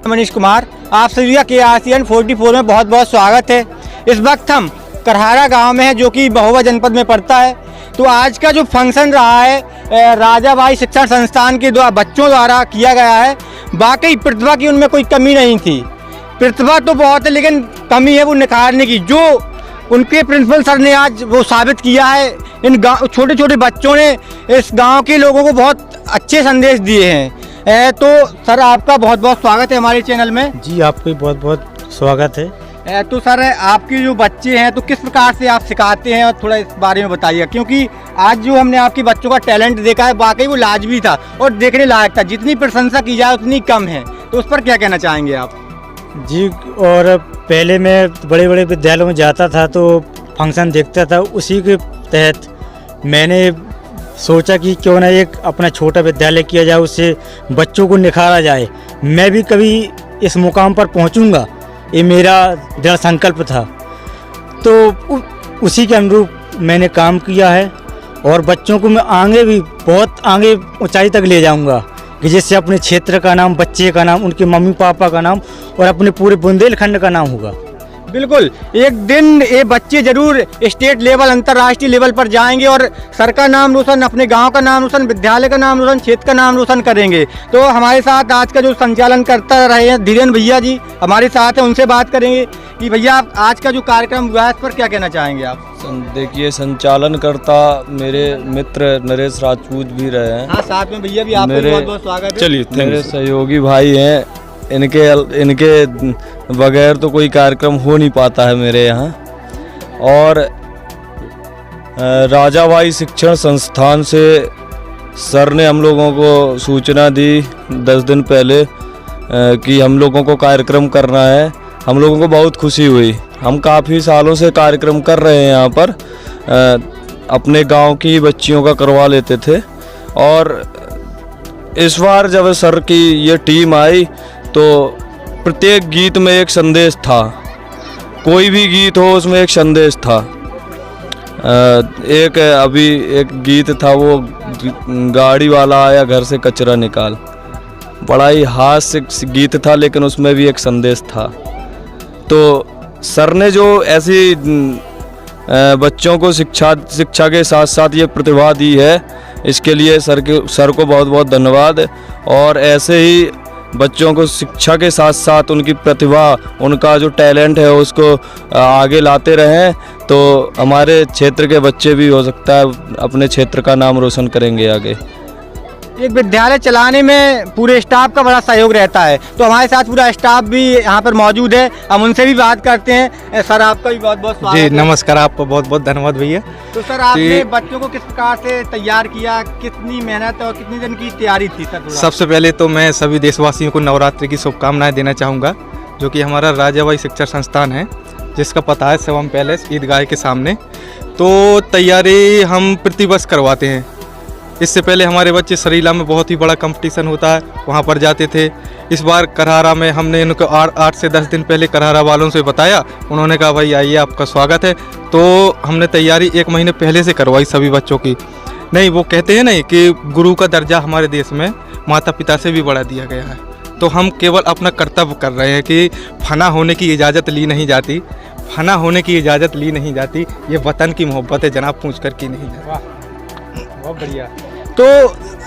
मनीष कुमार, आप सभी का KRCN 44 में बहुत बहुत स्वागत है। इस वक्त हम करहारा गांव में हैं जो कि महोबा जनपद में पड़ता है। तो आज का जो फंक्शन रहा है राजाबाई शिक्षण संस्थान के बच्चों द्वारा किया गया है। वाकई प्रतिभा की उनमें कोई कमी नहीं थी। प्रतिभा तो बहुत है लेकिन कमी है वो निखारने की, जो उनके प्रिंसिपल सर ने आज वो साबित किया है। इन छोटे छोटे बच्चों ने इस गांव के लोगों को बहुत अच्छे संदेश दिए हैं। तो सर आपका बहुत बहुत स्वागत है हमारे चैनल में। जी आपका बहुत बहुत स्वागत है। तो सर आपके जो बच्चे हैं तो किस प्रकार से आप सिखाते हैं और थोड़ा इस बारे में बताइए, क्योंकि आज जो हमने आपके बच्चों का टैलेंट देखा है वाकई वो लाजमी था और देखने लायक था। जितनी प्रशंसा की जाए उतनी कम है, तो उस पर क्या कहना चाहेंगे आप? जी, और पहले मैं बड़े बड़े विद्यालयों में जाता था तो फंक्शन देखता था, उसी के तहत मैंने सोचा कि क्यों ना एक अपना छोटा विद्यालय किया जाए, उससे बच्चों को निखारा जाए। मैं भी कभी इस मुकाम पर पहुंचूंगा, ये मेरा दृढ़ संकल्प था। तो उसी के अनुरूप मैंने काम किया है और बच्चों को मैं आगे भी बहुत आगे ऊंचाई तक ले जाऊंगा कि जिससे अपने क्षेत्र का नाम, बच्चे का नाम, उनके मम्मी पापा का नाम और अपने पूरे बुंदेलखंड का नाम होगा। बिल्कुल, एक दिन ये बच्चे जरूर स्टेट लेवल, अंतर्राष्ट्रीय लेवल पर जाएंगे और सर का नाम रोशन, अपने गांव का नाम रोशन, विद्यालय का नाम रोशन, क्षेत्र का नाम रोशन करेंगे। तो हमारे साथ आज का जो संचालन करता रहे हैं धीरेन्द्र भैया जी हमारे साथ हैं, उनसे बात करेंगे कि भैया आज का जो कार्यक्रम हुआ है इस पर क्या कहना चाहेंगे आप? देखिए, संचालन करता मेरे मित्र नरेश राजपूत भी रहे हैं। हाँ, साथ में भैया भी आपका बहुत बहुत स्वागत है। चलिए, मेरे सहयोगी भाई हैं, इनके बगैर तो कोई कार्यक्रम हो नहीं पाता है मेरे यहाँ। और राजाबाई शिक्षण संस्थान से सर ने हम लोगों को सूचना दी 10 दिन पहले कि हम लोगों को कार्यक्रम करना है। हम लोगों को बहुत खुशी हुई। हम काफ़ी सालों से कार्यक्रम कर रहे हैं यहाँ पर, अपने गांव की बच्चियों का करवा लेते थे। और इस बार जब सर की ये टीम आई तो प्रत्येक गीत में एक संदेश था। कोई भी गीत हो उसमें एक संदेश था। एक गीत था, वो गाड़ी वाला आया घर से कचरा निकाल। बड़ा ही हास्य गीत था लेकिन उसमें भी एक संदेश था। तो सर ने जो ऐसी बच्चों को शिक्षा के साथ साथ ये प्रतिभा दी है, इसके लिए सर को बहुत बहुत धन्यवाद। और ऐसे ही बच्चों को शिक्षा के साथ साथ उनकी प्रतिभा, उनका जो टैलेंट है उसको आगे लाते रहें, तो हमारे क्षेत्र के बच्चे भी हो सकता है अपने क्षेत्र का नाम रोशन करेंगे आगे। एक विद्यालय चलाने में पूरे स्टाफ का बड़ा सहयोग रहता है, तो हमारे साथ पूरा स्टाफ भी यहाँ पर मौजूद है। हम उनसे भी बात करते हैं। सर आपका भी बहुत बहुत स्वागत है। जी नमस्कार, आपको बहुत बहुत धन्यवाद भैया। तो सर आपने बच्चों को किस प्रकार से तैयार किया, कितनी मेहनत और कितनी दिन की तैयारी थी सर? सबसे पहले तो मैं सभी देशवासियों को नवरात्रि की शुभकामनाएं देना चाहूँगा, जो कि हमारा राजाबाई शिक्षण संस्थान है, जिसका पता है शिवम पैलेस ईदगाह के सामने। तो तैयारी हम प्रतिवर्ष करवाते हैं। इससे पहले हमारे बच्चे सरीला में बहुत ही बड़ा कंपटीशन होता है, वहाँ पर जाते थे। इस बार करहारा में हमने इनको 8 से 10 दिन पहले करहारा वालों से बताया। उन्होंने कहा भाई आइए, आपका स्वागत है। तो हमने तैयारी 1 महीने पहले से करवाई सभी बच्चों की। नहीं, वो कहते हैं नहीं कि गुरु का दर्जा हमारे देश में माता पिता से भी बढ़ा दिया गया है। तो हम केवल अपना कर्तव्य कर रहे हैं कि फना होने की इजाज़त ली नहीं जाती, फना होने की इजाज़त ली नहीं जाती। ये वतन की मोहब्बत है जनाब, पूछ कर की नहीं जाती। बहुत बढ़िया। तो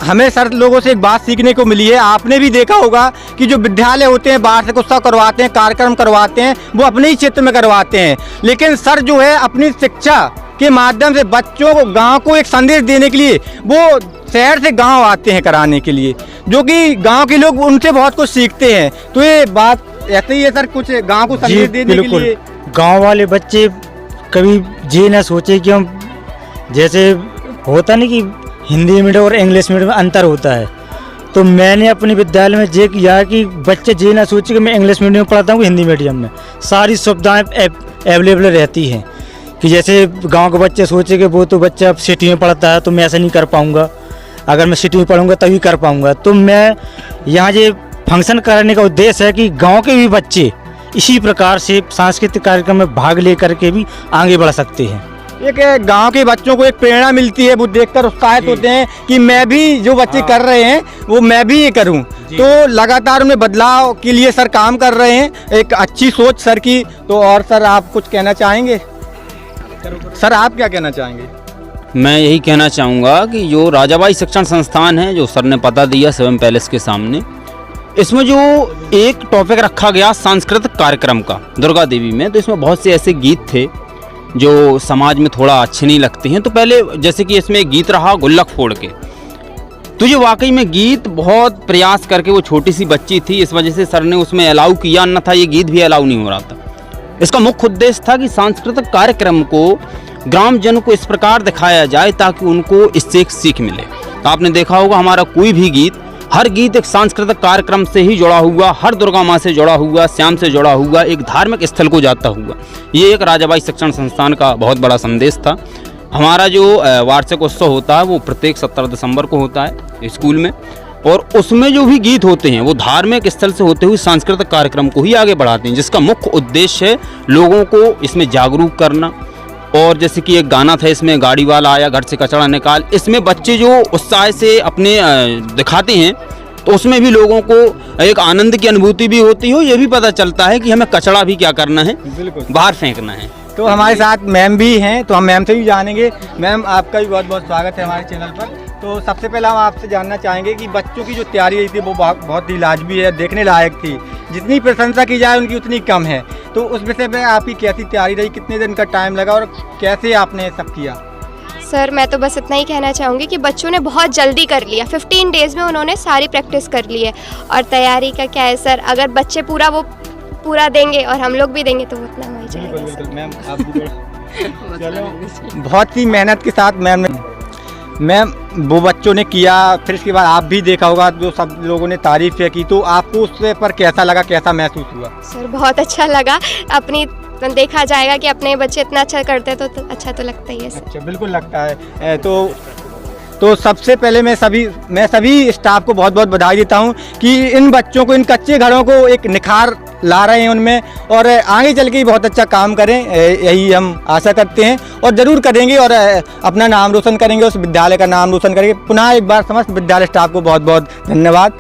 हमें सर लोगों से एक बात सीखने को मिली है। आपने भी देखा होगा कि जो विद्यालय होते हैं बाहर से कुछ करवाते हैं, कार्यक्रम करवाते हैं, वो अपने ही क्षेत्र में करवाते हैं, लेकिन सर जो है अपनी शिक्षा के माध्यम से बच्चों को, गांव को एक संदेश देने के लिए वो शहर से गांव आते हैं कराने के लिए, जो कि गांव के लोग उनसे बहुत कुछ सीखते हैं। तो ये बात ऐसे ही है सर, कुछ गांव को संदेश देने के लिए गांव वाले बच्चे कभी ये ना सोचे कि हम, जैसे होता नहीं कि हिंदी मीडियम और इंग्लिश मीडियम में अंतर होता है, तो मैंने अपने विद्यालय में ये किया कि बच्चे ये ना सोचे कि मैं इंग्लिश मीडियम में पढ़ाता हूँ, हिंदी मीडियम में सारी सुविधाएं अवेलेबल रहती हैं। कि जैसे गांव के बच्चे सोचे कि वो तो बच्चा सिटी में पढ़ता है तो मैं ऐसा नहीं कर पाऊँगा, अगर मैं सिटी में पढ़ूँगा तभी कर पाऊँगा। तो मैं यहाँ ये फंक्शन कराने का उद्देश्य है कि गाँव के भी बच्चे इसी प्रकार से सांस्कृतिक कार्यक्रम में भाग ले करके भी आगे बढ़ सकते हैं। एक गांव के बच्चों को एक प्रेरणा मिलती है, वो देखकर उत्साहित होते हैं कि मैं भी जो बच्चे कर रहे हैं वो मैं भी ये करूं। तो लगातार उनमें बदलाव के लिए सर काम कर रहे हैं, एक अच्छी सोच सर की। तो और सर आप कुछ कहना चाहेंगे? सर आप क्या कहना चाहेंगे? मैं यही कहना चाहूँगा कि जो राजाबाई शिक्षण संस्थान है, जो सर ने पता दिया सेवन पैलेस के सामने, इसमें जो एक टॉपिक रखा गया सांस्कृतिक कार्यक्रम का दुर्गा देवी में, तो इसमें बहुत से ऐसे गीत थे जो समाज में थोड़ा अच्छे नहीं लगते हैं। तो पहले जैसे कि इसमें एक गीत रहा गुल्लक फोड़ के, तो ये वाकई में गीत बहुत प्रयास करके, वो छोटी सी बच्ची थी, इस वजह से सर ने उसमें अलाउ किया, न था ये गीत भी अलाउ नहीं हो रहा था। इसका मुख्य उद्देश्य था कि सांस्कृतिक कार्यक्रम को ग्रामजन को इस प्रकार दिखाया जाए ताकि उनको इससे एक सीख मिले। तो आपने देखा होगा हमारा कोई भी गीत, हर गीत एक सांस्कृतिक कार्यक्रम से ही जुड़ा हुआ, हर दुर्गा माँ से जुड़ा हुआ, श्याम से जुड़ा हुआ, एक धार्मिक स्थल को जाता हुआ। ये एक राजाबाई शिक्षण संस्थान का बहुत बड़ा संदेश था। हमारा जो वार्षिक उत्सव होता है वो प्रत्येक 17 दिसंबर को होता है स्कूल में, और उसमें जो भी गीत होते हैं वो धार्मिक स्थल से होते हुए सांस्कृतिक कार्यक्रम को ही आगे बढ़ाते हैं, जिसका मुख्य उद्देश्य है लोगों को इसमें जागरूक करना। और जैसे कि एक गाना था इसमें, गाड़ी वाला आया घर से कचरा निकाल, इसमें बच्चे जो उत्साह से अपने दिखाते हैं, तो उसमें भी लोगों को एक आनंद की अनुभूति भी होती है, ये भी पता चलता है कि हमें कचरा भी क्या करना है, बाहर फेंकना है। तो हमारे साथ मैम भी हैं, तो हम मैम से भी जानेंगे। मैम आपका भी बहुत बहुत स्वागत है हमारे चैनल पर। तो सबसे पहला हम आपसे जानना चाहेंगे कि बच्चों की जो तैयारी रही थी वो बहुत ही लाजमी है, देखने लायक थी। जितनी प्रशंसा की जाए उनकी उतनी कम है। तो उस विषय में आपकी कैसी तैयारी रही, कितने दिन का टाइम लगा और कैसे आपने सब किया? सर मैं तो बस इतना ही कहना चाहूँगी कि बच्चों ने बहुत जल्दी कर लिया, 15 डेज़ में उन्होंने सारी प्रैक्टिस कर ली है। और तैयारी का क्या है सर, अगर बच्चे पूरा देंगे और हम लोग भी देंगे तो उतना हो ही जाएगा। मैम आप भी चलो बहुत ही मेहनत के साथ मैम वो बच्चों ने किया, फिर इसके बाद आप भी देखा होगा जो सब लोगों ने तारीफ़ की, तो आपको उस पर कैसा लगा, कैसा महसूस हुआ? सर बहुत अच्छा लगा, अपनी देखा जाएगा कि अपने बच्चे इतना अच्छा करते हैं तो अच्छा तो लगता ही है सर। अच्छा बिल्कुल लगता है। तो सबसे पहले मैं सभी स्टाफ को बहुत बहुत बधाई देता हूं कि इन बच्चों को, इन कच्चे घरों को एक निखार ला रहे हैं उनमें, और आगे चल के बहुत अच्छा काम करें, यही हम आशा करते हैं और ज़रूर करेंगे, और अपना नाम रोशन करेंगे, उस विद्यालय का नाम रोशन करेंगे। पुनः एक बार समस्त विद्यालय स्टाफ को बहुत बहुत धन्यवाद।